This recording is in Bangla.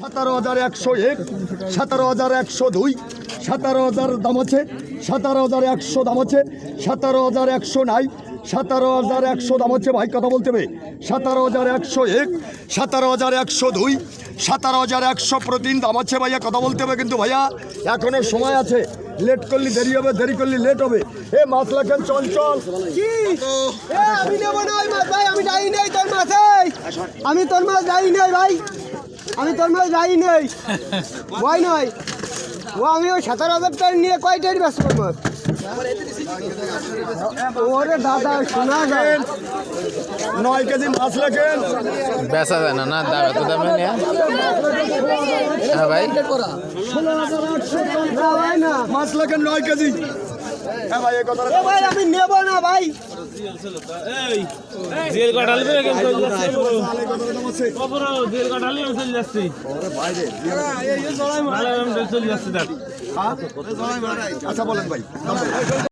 17,101, 17,102, 17,000 দাম আছে, 17,100 দাম আছে, 17,100 নাই, 17,100 দাম হচ্ছে। ভাই কথা বলতে হবে। 17,101, 17,102, 17,100 প্রতিদিন দাম আছে ভাইয়া, কথা বলতে হবে কিন্তু ভাইয়া, এখনো সময় আছে। লেট করলে দেরি হবে, দেরি করলে লেট হবে। এ মাছ লাগেন, চল চল। আমি নেব না ওই মাছ ভাই, আমি যাই নাই তোর মাছে, আমি তোর মাছ যাই নাই ভাই, আমি তোর মাছ যাই নাই, ভয় নয় ও। আমি ওই 17,000 টাকা নিয়ে কয়টাই ব্যস্ত করবো। ওরে দাদা শোনা যায় 9 কেজি মাছ লাগেন, বেচা যায় না, না দাম এত দামে নিয়ে। হ্যাঁ ভাই, 16,800 না ভাই না মাছ লাগেন 9 কেজি। হ্যাঁ ভাই, এই কথাটা এ ভাই আমি নেব না ভাই। জেল কাটালে তো কেমন চলে যাচ্ছে এই কথাটা দাম আছে। খবর জেল কাটালে চলে যাচ্ছে ওরে ভাই রে, চলে যাচ্ছে দেখ আচ্ছা বলেন ভাই।